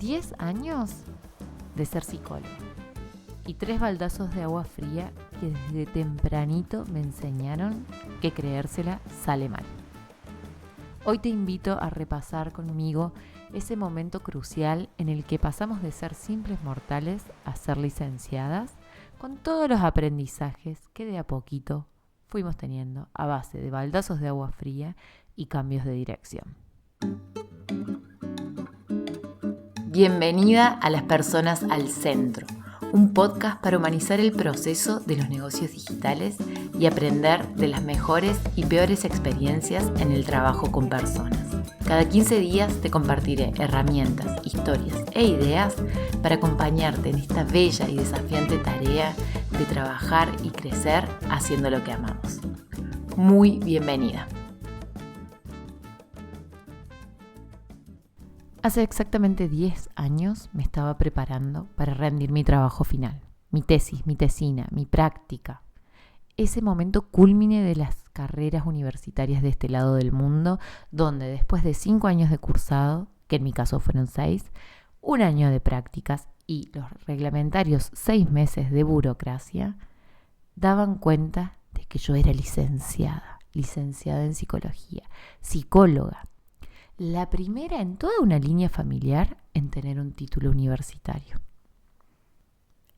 10 años de ser psicóloga y 3 baldazos de agua fría que desde tempranito me enseñaron que creérsela sale mal. Hoy te invito a repasar conmigo ese momento crucial en el que pasamos de ser simples mortales a ser licenciadas, con todos los aprendizajes que de a poquito fuimos teniendo a base de baldazos de agua fría y cambios de dirección. Bienvenida a Las Personas al Centro, un podcast para humanizar el proceso de los negocios digitales y aprender de las mejores y peores experiencias en el trabajo con personas. Cada 15 días te compartiré herramientas, historias e ideas para acompañarte en esta bella y desafiante tarea de trabajar y crecer haciendo lo que amamos. Muy bienvenida. Hace exactamente 10 años me estaba preparando para rendir mi trabajo final, mi tesis, mi tesina, mi práctica. Ese momento cúlmine de las carreras universitarias de este lado del mundo, donde después de 5 años de cursado, que en mi caso fueron 6, un año de prácticas y los reglamentarios 6 meses de burocracia, daban cuenta de que yo era licenciada en psicología, psicóloga. La primera en toda una línea familiar en tener un título universitario.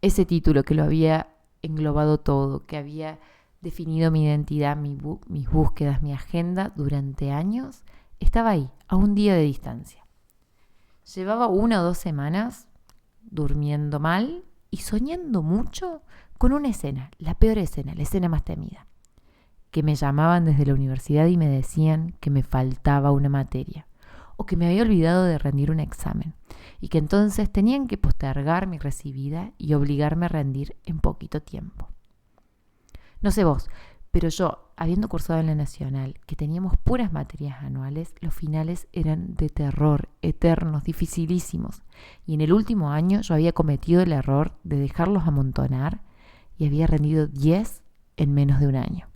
Ese título que lo había englobado todo, que había definido mi identidad, mis búsquedas, mi agenda durante años, estaba ahí, a un día de distancia. Llevaba 1 o 2 semanas durmiendo mal y soñando mucho con una escena, la peor escena, la escena más temida. Que me llamaban desde la universidad y me decían que me faltaba una materia o que me había olvidado de rendir un examen y que entonces tenían que postergar mi recibida y obligarme a rendir en poquito tiempo. No sé vos, pero yo, habiendo cursado en la Nacional, que teníamos puras materias anuales, los finales eran de terror, eternos, dificilísimos. Y en el último año yo había cometido el error de dejarlos amontonar y había rendido 10 en menos de un año.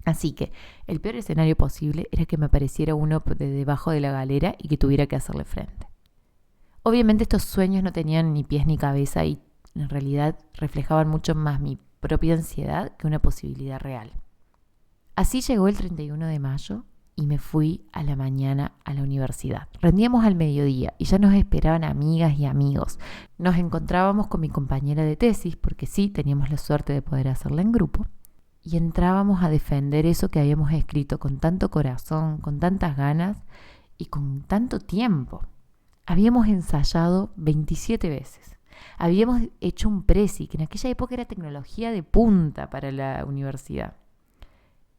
Así que el peor escenario posible era que me apareciera uno de debajo de la galera y que tuviera que hacerle frente. Obviamente estos sueños no tenían ni pies ni cabeza y en realidad reflejaban mucho más mi propia ansiedad que una posibilidad real. Así llegó el 31 de mayo y me fui a la mañana a la universidad. Rendíamos al mediodía y ya nos esperaban amigas y amigos. Nos encontrábamos con mi compañera de tesis, porque sí, teníamos la suerte de poder hacerla en grupo. Y entrábamos a defender eso que habíamos escrito con tanto corazón, con tantas ganas y con tanto tiempo. Habíamos ensayado 27 veces. Habíamos hecho un presi, que en aquella época era tecnología de punta para la universidad.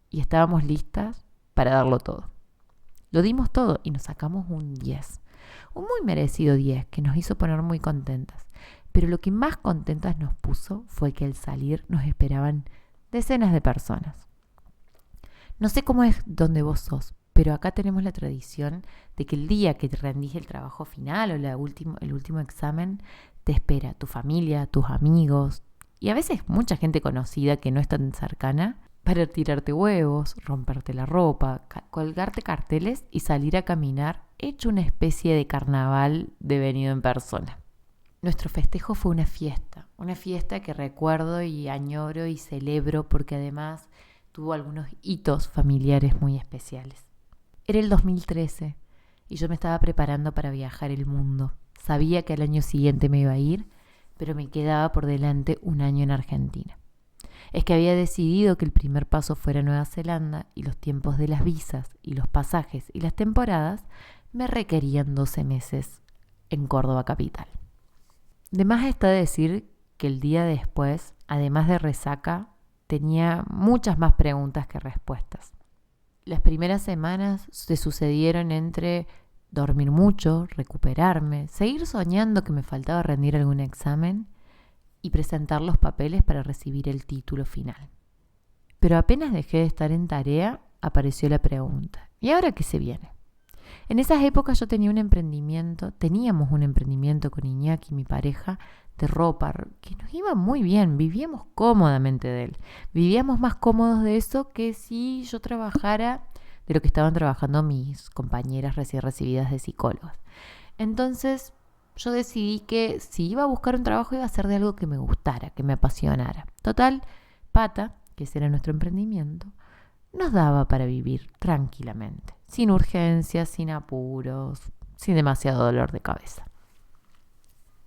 Y estábamos listas para darlo todo. Lo dimos todo y nos sacamos un 10. Un muy merecido 10 que nos hizo poner muy contentas. Pero lo que más contentas nos puso fue que al salir nos esperaban decenas de personas. No sé cómo es donde vos sos, pero acá tenemos la tradición de que el día que te rendís el trabajo final o el último examen, te espera tu familia, tus amigos y a veces mucha gente conocida que no es tan cercana para tirarte huevos, romperte la ropa, colgarte carteles y salir a caminar hecho una especie de carnaval devenido en persona. Nuestro festejo fue una fiesta que recuerdo y añoro y celebro porque además tuvo algunos hitos familiares muy especiales. Era el 2013 y yo me estaba preparando para viajar el mundo. Sabía que al año siguiente me iba a ir, pero me quedaba por delante un año en Argentina. Es que había decidido que el primer paso fuera Nueva Zelanda y los tiempos de las visas y los pasajes y las temporadas me requerían 12 meses en Córdoba capital. De más está decir que el día después, además de resaca, tenía muchas más preguntas que respuestas. Las primeras semanas se sucedieron entre dormir mucho, recuperarme, seguir soñando que me faltaba rendir algún examen y presentar los papeles para recibir el título final. Pero apenas dejé de estar en tarea, apareció la pregunta: ¿y ahora qué se viene? En esas épocas yo teníamos un emprendimiento con Iñaki, mi pareja, de ropa, que nos iba muy bien, vivíamos cómodamente de él. Vivíamos más cómodos de eso que si yo trabajara de lo que estaban trabajando mis compañeras recién recibidas de psicólogos. Entonces yo decidí que si iba a buscar un trabajo iba a ser de algo que me gustara, que me apasionara. Total, Pata, que ese era nuestro emprendimiento, nos daba para vivir tranquilamente, sin urgencias, sin apuros, sin demasiado dolor de cabeza.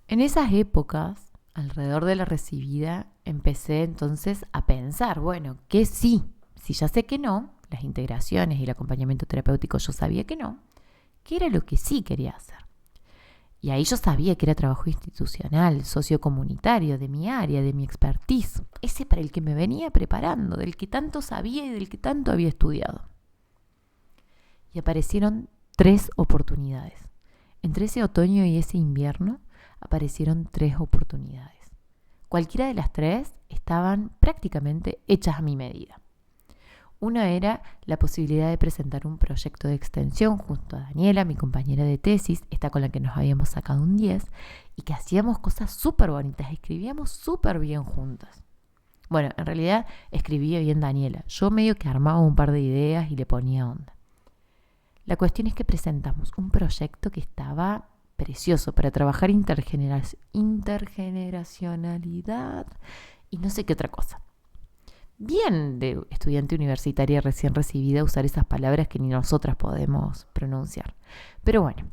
En esas épocas, alrededor de la recibida, empecé entonces a pensar, bueno, ¿qué sí? Si ya sé que no, las integraciones y el acompañamiento terapéutico yo sabía que no, ¿qué era lo que sí quería hacer? Y ahí yo sabía que era trabajo institucional, sociocomunitario, de mi área, de mi expertise, ese para el que me venía preparando, del que tanto sabía y del que tanto había estudiado. Y aparecieron 3 oportunidades. Entre ese otoño y ese invierno aparecieron 3 oportunidades. Cualquiera de las 3 estaban prácticamente hechas a mi medida. Una era la posibilidad de presentar un proyecto de extensión junto a Daniela, mi compañera de tesis, esta con la que nos habíamos sacado un 10, y que hacíamos cosas súper bonitas, escribíamos súper bien juntas. Bueno, en realidad escribía bien Daniela, yo medio que armaba un par de ideas y le ponía onda. La cuestión es que presentamos un proyecto que estaba precioso para trabajar intergeneracionalidad y no sé qué otra cosa. Bien de estudiante universitaria recién recibida usar esas palabras que ni nosotras podemos pronunciar. Pero bueno,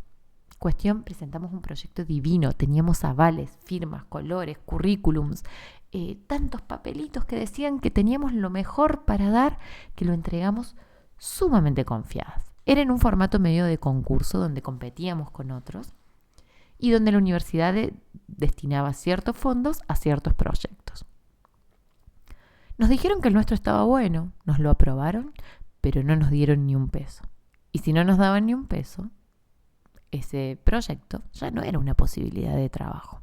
cuestión, presentamos un proyecto divino, teníamos avales, firmas, colores, currículums, tantos papelitos que decían que teníamos lo mejor para dar, que lo entregamos sumamente confiadas. Era en un formato medio de concurso donde competíamos con otros y donde la universidad destinaba ciertos fondos a ciertos proyectos. Nos dijeron que el nuestro estaba bueno, nos lo aprobaron, pero no nos dieron ni un peso. Y si no nos daban ni un peso, ese proyecto ya no era una posibilidad de trabajo.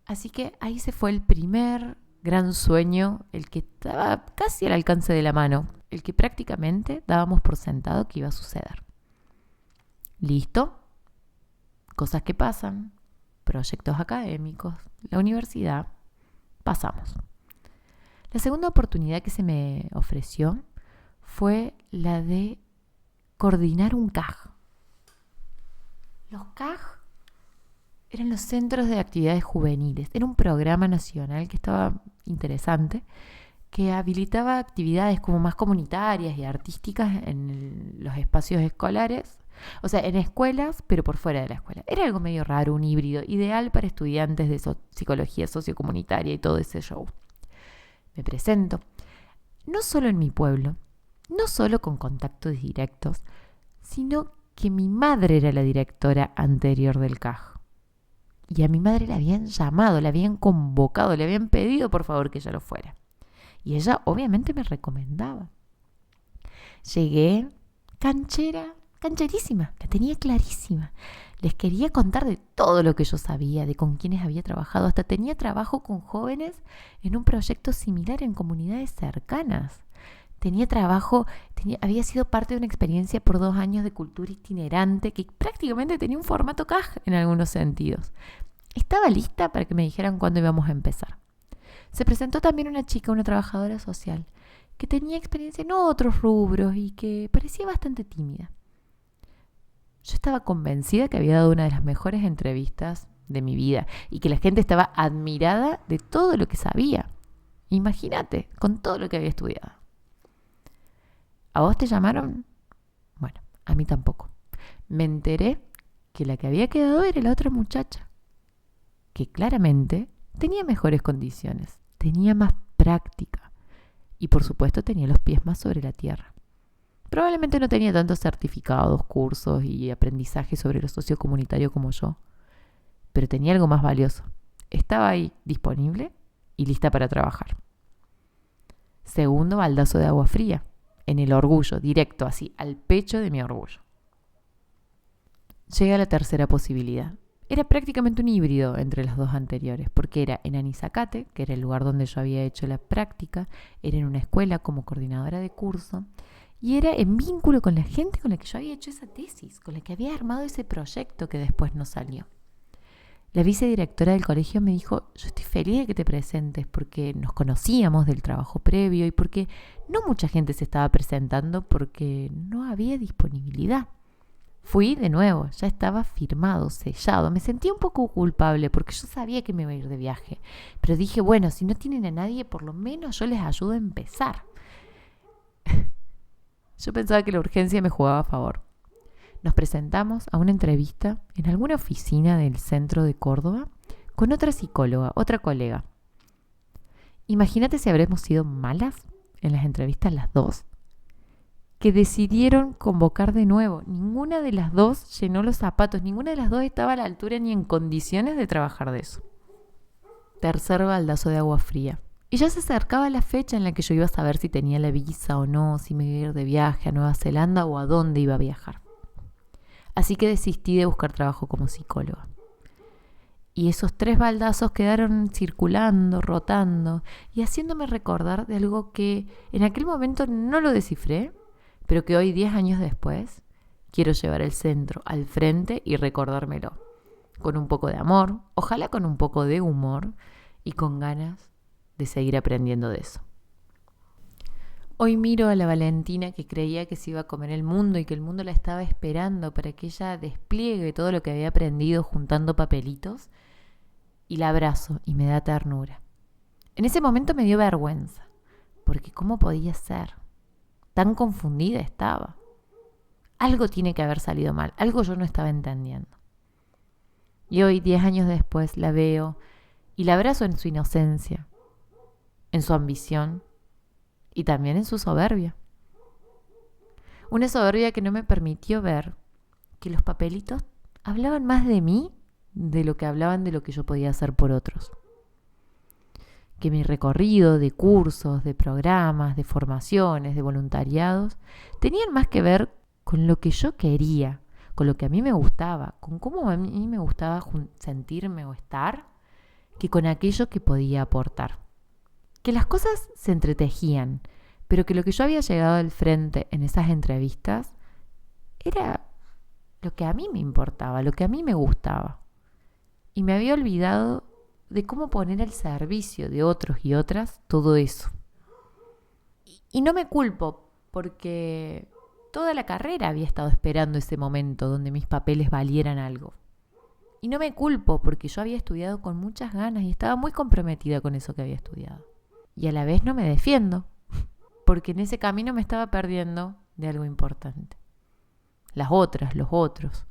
Así que ahí se fue el primer gran sueño, el que estaba casi al alcance de la mano, el que prácticamente dábamos por sentado que iba a suceder. ¿Listo? Cosas que pasan, proyectos académicos, la universidad, pasamos. La segunda oportunidad que se me ofreció fue la de coordinar un CAG. Los CAG eran los Centros de Actividades Juveniles. Era un programa nacional que estaba interesante, que habilitaba actividades como más comunitarias y artísticas en los espacios escolares, o sea, en escuelas, pero por fuera de la escuela. Era algo medio raro, un híbrido, ideal para estudiantes de psicología sociocomunitaria y todo ese show. Me presento, no solo en mi pueblo, no solo con contactos directos, sino que mi madre era la directora anterior del CAG. Y a mi madre la habían llamado, la habían convocado, le habían pedido por favor que ella lo fuera. Y ella obviamente me recomendaba. Llegué cancherísima, la tenía clarísima. Les quería contar de todo lo que yo sabía, de con quienes había trabajado. Hasta tenía trabajo con jóvenes en un proyecto similar en comunidades cercanas. Había sido parte de una experiencia por 2 años de cultura itinerante que prácticamente tenía un formato CAG en algunos sentidos. Estaba lista para que me dijeran cuándo íbamos a empezar. Se presentó también una chica, una trabajadora social, que tenía experiencia en otros rubros y que parecía bastante tímida. Yo estaba convencida que había dado una de las mejores entrevistas de mi vida y que la gente estaba admirada de todo lo que sabía. Imagínate, con todo lo que había estudiado. ¿A vos te llamaron? Bueno, a mí tampoco. Me enteré que la que había quedado era la otra muchacha, que claramente tenía mejores condiciones, tenía más práctica y por supuesto tenía los pies más sobre la tierra. Probablemente no tenía tantos certificados, cursos y aprendizaje sobre lo sociocomunitario como yo, pero tenía algo más valioso. Estaba ahí disponible y lista para trabajar. Segundo baldazo de agua fría, en el orgullo, directo así, al pecho de mi orgullo. Llega la tercera posibilidad. Era prácticamente un híbrido entre las 2 anteriores, porque era en Anizacate, que era el lugar donde yo había hecho la práctica, era en una escuela como coordinadora de curso, y era en vínculo con la gente con la que yo había hecho esa tesis, con la que había armado ese proyecto que después no salió. La vicedirectora del colegio me dijo, yo estoy feliz de que te presentes porque nos conocíamos del trabajo previo y porque no mucha gente se estaba presentando porque no había disponibilidad. Fui de nuevo, ya estaba firmado, sellado. Me sentí un poco culpable porque yo sabía que me iba a ir de viaje. Pero dije, bueno, si no tienen a nadie, por lo menos yo les ayudo a empezar. Yo pensaba que la urgencia me jugaba a favor. Nos presentamos a una entrevista en alguna oficina del centro de Córdoba con otra psicóloga, otra colega. Imagínate si habremos sido malas en las entrevistas las dos, que decidieron convocar de nuevo. Ninguna de las dos llenó los zapatos, ninguna de las dos estaba a la altura ni en condiciones de trabajar de eso. Tercer baldazo de agua fría. Y ya se acercaba la fecha en la que yo iba a saber si tenía la visa o no, si me iba a ir de viaje a Nueva Zelanda o a dónde iba a viajar. Así que desistí de buscar trabajo como psicóloga. Y esos 3 baldazos quedaron circulando, rotando y haciéndome recordar de algo que en aquel momento no lo descifré, pero que hoy, 10 años después, quiero llevar el centro al frente y recordármelo. Con un poco de amor, ojalá con un poco de humor y con ganas de seguir aprendiendo de eso. Hoy miro a la Valentina que creía que se iba a comer el mundo y que el mundo la estaba esperando para que ella despliegue todo lo que había aprendido juntando papelitos, y la abrazo y me da ternura. En ese momento me dio vergüenza, porque ¿cómo podía ser? Tan confundida estaba. Algo tiene que haber salido mal, algo yo no estaba entendiendo. Y hoy, 10 años después, la veo y la abrazo en su inocencia, en su ambición y también en su soberbia. Una soberbia que no me permitió ver que los papelitos hablaban más de mí de lo que hablaban de lo que yo podía hacer por otros. Que mi recorrido de cursos, de programas, de formaciones, de voluntariados, tenían más que ver con lo que yo quería, con lo que a mí me gustaba, con cómo a mí me gustaba sentirme o estar, que con aquello que podía aportar. Que las cosas se entretejían, pero que lo que yo había llegado al frente en esas entrevistas era lo que a mí me importaba, lo que a mí me gustaba. Y me había olvidado de cómo poner al servicio de otros y otras todo eso. Y no me culpo, porque toda la carrera había estado esperando ese momento donde mis papeles valieran algo. Y no me culpo, porque yo había estudiado con muchas ganas y estaba muy comprometida con eso que había estudiado. Y a la vez no me defiendo, porque en ese camino me estaba perdiendo de algo importante. Las otras, los otros,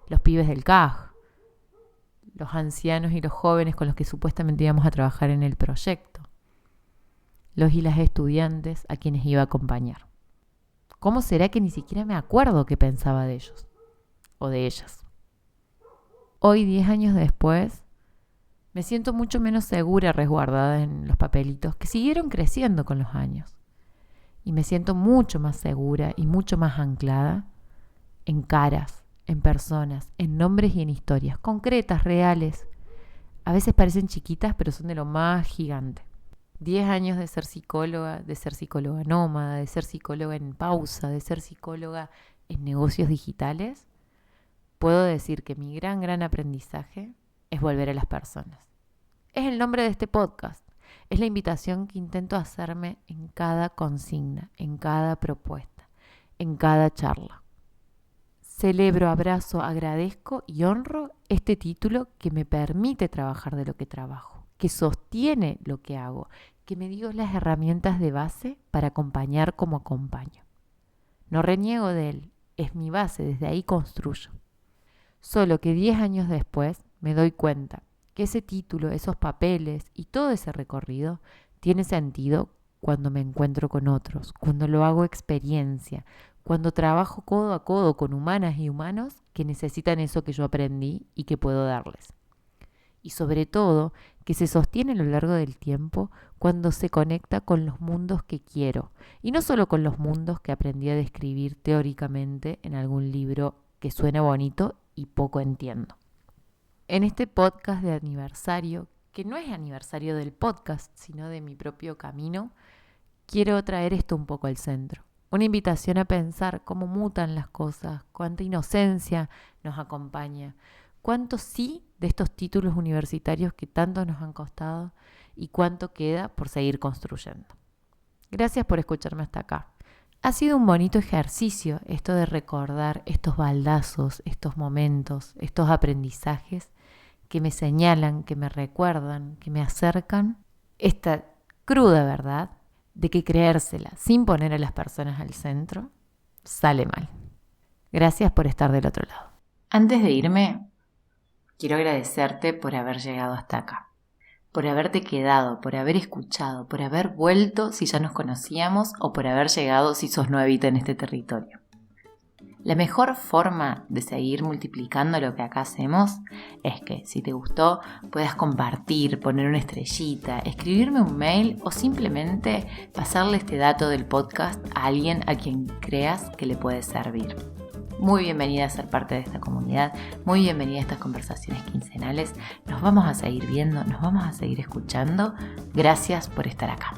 los pibes del CAJ, los ancianos y los jóvenes con los que supuestamente íbamos a trabajar en el proyecto, los y las estudiantes a quienes iba a acompañar. ¿Cómo será que ni siquiera me acuerdo qué pensaba de ellos o de ellas? Hoy, 10 años después, me siento mucho menos segura resguardada en los papelitos que siguieron creciendo con los años. Y me siento mucho más segura y mucho más anclada en caras, en personas, en nombres y en historias concretas, reales. A veces parecen chiquitas, pero son de lo más gigante. 10 años de ser psicóloga nómada, de ser psicóloga en pausa, de ser psicóloga en negocios digitales. Puedo decir que mi gran aprendizaje es volver a las personas. Es el nombre de este podcast. Es la invitación que intento hacerme en cada consigna, en cada propuesta, en cada charla. Celebro, abrazo, agradezco y honro este título que me permite trabajar de lo que trabajo, que sostiene lo que hago, que me dio las herramientas de base para acompañar como acompaño. No reniego de él, es mi base, desde ahí construyo. Solo que 10 años después me doy cuenta que ese título, esos papeles y todo ese recorrido tiene sentido cuando me encuentro con otros, cuando lo hago experiencia, cuando trabajo codo a codo con humanas y humanos que necesitan eso que yo aprendí y que puedo darles. Y sobre todo, que se sostiene a lo largo del tiempo cuando se conecta con los mundos que quiero, y no solo con los mundos que aprendí a describir teóricamente en algún libro que suena bonito y poco entiendo. En este podcast de aniversario, que no es aniversario del podcast, sino de mi propio camino, quiero traer esto un poco al centro. Una invitación a pensar cómo mutan las cosas, cuánta inocencia nos acompaña, cuánto sí de estos títulos universitarios que tanto nos han costado y cuánto queda por seguir construyendo. Gracias por escucharme hasta acá. Ha sido un bonito ejercicio esto de recordar estos baldazos, estos momentos, estos aprendizajes que me señalan, que me recuerdan, que me acercan esta cruda verdad de que creérsela sin poner a las personas al centro sale mal. Gracias por estar del otro lado. Antes de irme, quiero agradecerte por haber llegado hasta acá, por haberte quedado, por haber escuchado, por haber vuelto si ya nos conocíamos o por haber llegado si sos nuevita en este territorio. La mejor forma de seguir multiplicando lo que acá hacemos es que, si te gustó, puedas compartir, poner una estrellita, escribirme un mail o simplemente pasarle este dato del podcast a alguien a quien creas que le puede servir. Muy bienvenida a ser parte de esta comunidad, muy bienvenida a estas conversaciones quincenales. Nos vamos a seguir viendo, nos vamos a seguir escuchando. Gracias por estar acá.